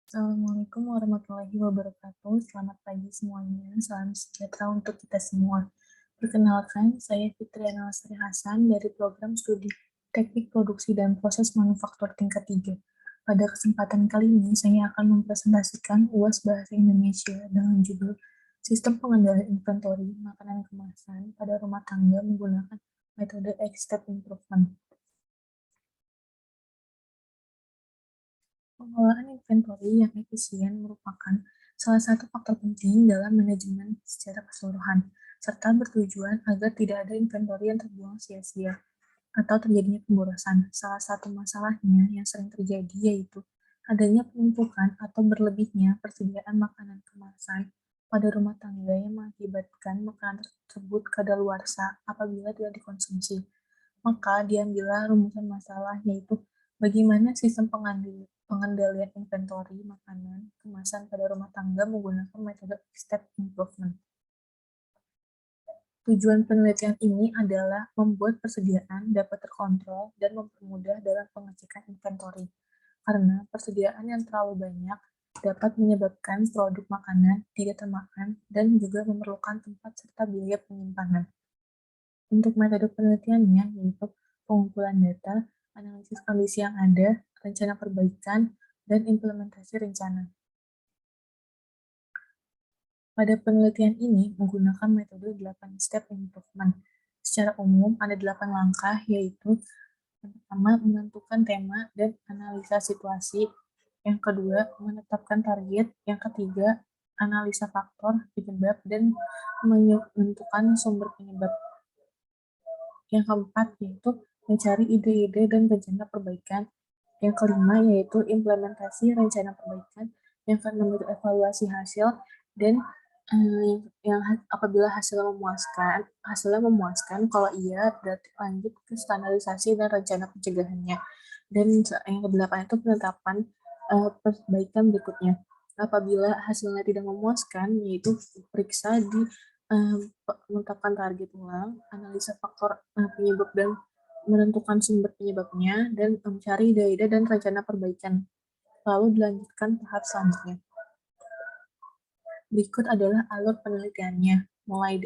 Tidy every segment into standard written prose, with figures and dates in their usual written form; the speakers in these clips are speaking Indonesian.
Assalamualaikum warahmatullahi wabarakatuh. Selamat pagi semuanya. Salam sejahtera untuk kita semua. Perkenalkan, saya Fitriana Lastri Hasan dari program studi Teknik Produksi dan Proses Manufaktur tingkat 3. Pada kesempatan kali ini, saya akan mempresentasikan UAS Bahasa Indonesia dengan judul Sistem Pengendalian Inventory Makanan Kemasan pada Rumah Tangga menggunakan metode X-Step Improvement. Pengelolaan inventory yang efisien merupakan salah satu faktor penting dalam manajemen secara keseluruhan, serta bertujuan agar tidak ada inventory yang terbuang sia-sia atau terjadinya pemborosan. Salah satu masalahnya yang sering terjadi yaitu adanya penumpukan atau berlebihnya persediaan makanan kemasan pada rumah tangga yang mengakibatkan makanan tersebut kadaluarsa apabila tidak dikonsumsi. Maka diambillah rumusan masalah, yaitu bagaimana sistem pengendalian inventory makanan kemasan pada rumah tangga menggunakan metode step improvement. Tujuan penelitian ini adalah membuat persediaan dapat terkontrol dan mempermudah dalam pengecekan inventory, karena persediaan yang terlalu banyak dapat menyebabkan produk makanan tidak termakan dan juga memerlukan tempat serta biaya penyimpanan. Untuk metode penelitiannya, yaitu pengumpulan data, analisis kondisi yang ada, rencana perbaikan, dan implementasi rencana. Pada penelitian ini menggunakan metode 8 step improvement. Secara umum ada 8 langkah, yaitu yang pertama menentukan tema dan analisa situasi, yang kedua menetapkan target, yang ketiga analisa faktor penyebab dan menentukan sumber penyebab. Yang keempat yaitu mencari ide-ide dan rencana perbaikan. Yang kelima yaitu implementasi rencana perbaikan. Yang keenam itu evaluasi hasil, dan yang apabila hasilnya memuaskan, kalau iya berarti lanjut ke standarisasi dan rencana pencegahannya. Dan yang kedelapan itu penetapan perbaikan berikutnya. Apabila hasilnya tidak memuaskan, yaitu periksa di menetapkan target ulang, analisa faktor penyebab dan menentukan sumber penyebabnya, dan mencari ide-ide dan rencana perbaikan. Lalu dilanjutkan tahap selanjutnya. Berikut adalah alur penelitiannya, mulai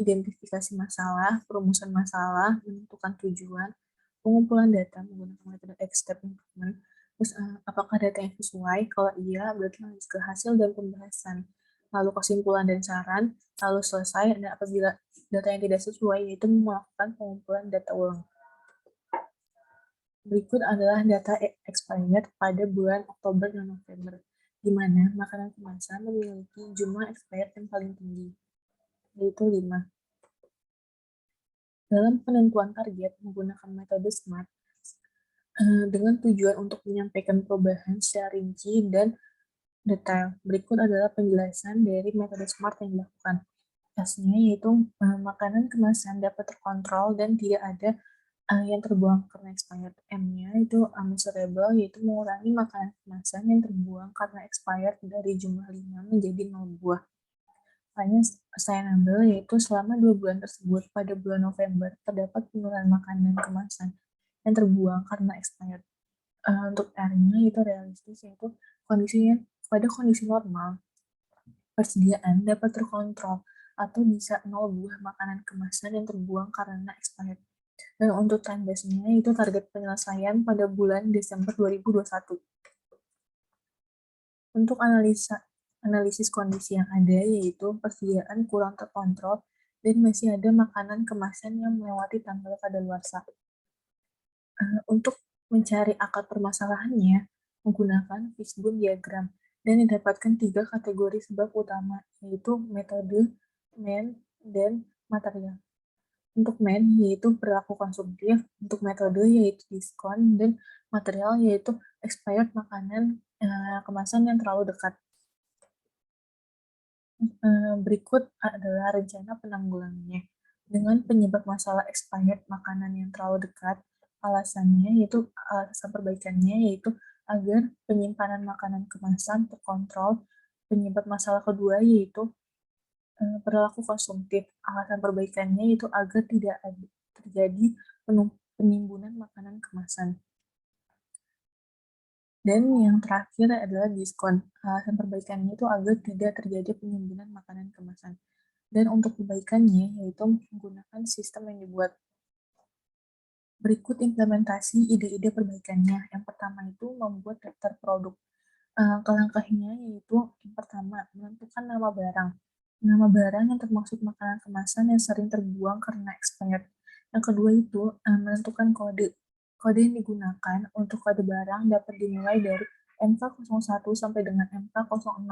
identifikasi masalah, perumusan masalah, menentukan tujuan, pengumpulan data menggunakan metode X-Step Improvement, terus apakah data yang sesuai, kalau iya berarti lanjut ke hasil dan pembahasan, lalu kesimpulan dan saran, lalu selesai, dan apabila data yang tidak sesuai, yaitu melakukan pengumpulan data ulang. Berikut adalah data expired pada bulan Oktober dan November, di mana makanan kemasan memiliki jumlah expired yang paling tinggi, yaitu 5. Dalam penentuan target menggunakan metode SMART, dengan tujuan untuk menyampaikan perubahan secara rinci dan detail. Berikut adalah penjelasan dari metode SMART yang dilakukan. S-nya yaitu makanan kemasan dapat terkontrol dan tidak ada yang terbuang karena expired. M-nya itu measurable, yaitu mengurangi makanan kemasan yang terbuang karena expired dari jumlah 5 menjadi 0 buah. Hanya sustainable, yaitu selama 2 bulan tersebut pada bulan November terdapat penurunan makanan kemasan yang terbuang karena expired. Untuk R-nya itu realistis, yaitu pada kondisi normal persediaan dapat terkontrol atau bisa 0 buah makanan kemasan yang terbuang karena expired. Dan untuk time base-nya itu target penyelesaian pada bulan Desember 2021. Untuk analisis kondisi yang ada, yaitu persediaan kurang terkontrol dan masih ada makanan kemasan yang melewati tanggal kadaluarsa. Untuk mencari akar permasalahannya menggunakan fishbone diagram, dan didapatkan 3 kategori sebab utama, yaitu metode, man, dan material. Untuk man yaitu perilaku konsumtif, untuk metode yaitu diskon, dan material yaitu expired makanan kemasan yang terlalu dekat. Berikut adalah rencana penanggulangannya. Dengan penyebab masalah expired makanan yang terlalu dekat, alasan perbaikannya yaitu agar penyimpanan makanan kemasan terkontrol. Penyebab masalah kedua yaitu perilaku konsumtif. Alasan perbaikannya yaitu agar tidak terjadi penimbunan makanan kemasan. Dan yang terakhir adalah diskon. Alasan perbaikannya itu agar tidak terjadi penimbunan makanan kemasan. Dan untuk perbaikannya yaitu menggunakan sistem yang dibuat. Berikut implementasi ide-ide perbaikannya. Yang pertama itu membuat daftar produk. Langkah-langkahnya yaitu yang pertama, menentukan nama barang. Nama barang yang termasuk makanan kemasan yang sering terbuang karena expired. Yang kedua itu menentukan kode. Kode yang digunakan untuk kode barang dapat dimulai dari MK01 sampai dengan MK06.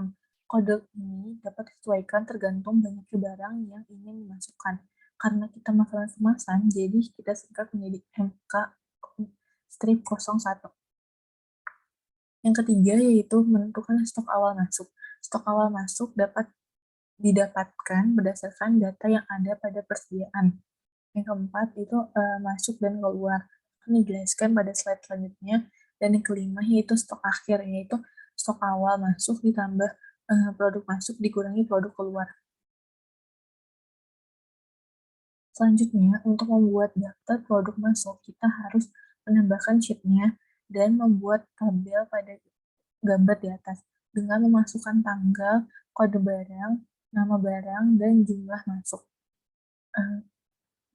Kode ini dapat disesuaikan tergantung banyaknya barang yang ingin dimasukkan. Karena kita makanan kemasan, jadi kita singkat menjadi MK strip 01. Yang ketiga yaitu menentukan stok awal masuk. Stok awal masuk dapat didapatkan berdasarkan data yang ada pada persediaan. Yang keempat itu masuk dan keluar. Akan dijelaskan pada slide selanjutnya. Dan yang kelima yaitu stok akhir, yaitu stok awal masuk ditambah produk masuk dikurangi produk keluar. Selanjutnya, untuk membuat daftar produk masuk, kita harus menambahkan sheet-nya dan membuat tabel pada gambar di atas dengan memasukkan tanggal, kode barang, nama barang, dan jumlah masuk.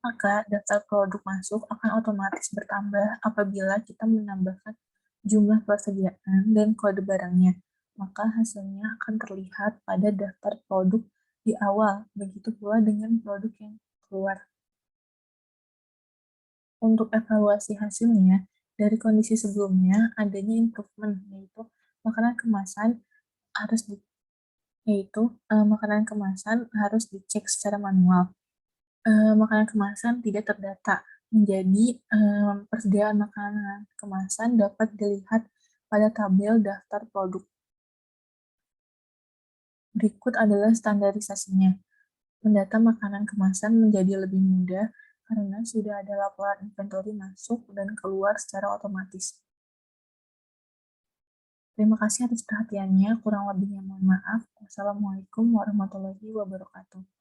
Maka daftar produk masuk akan otomatis bertambah apabila kita menambahkan jumlah persediaan dan kode barangnya. Maka hasilnya akan terlihat pada daftar produk di awal, begitu pula dengan produk yang keluar. Untuk evaluasi hasilnya, dari kondisi sebelumnya adanya improvement, yaitu makanan kemasan harus di, makanan kemasan harus dicek secara manual. Makanan kemasan tidak terdata, menjadi persediaan makanan kemasan dapat dilihat pada tabel daftar produk. Berikut adalah standarisasinya. Mendata makanan kemasan menjadi lebih mudah karena sudah ada laporan inventory masuk dan keluar secara otomatis. Terima kasih atas perhatiannya. Kurang lebihnya mohon maaf. Wassalamualaikum warahmatullahi wabarakatuh.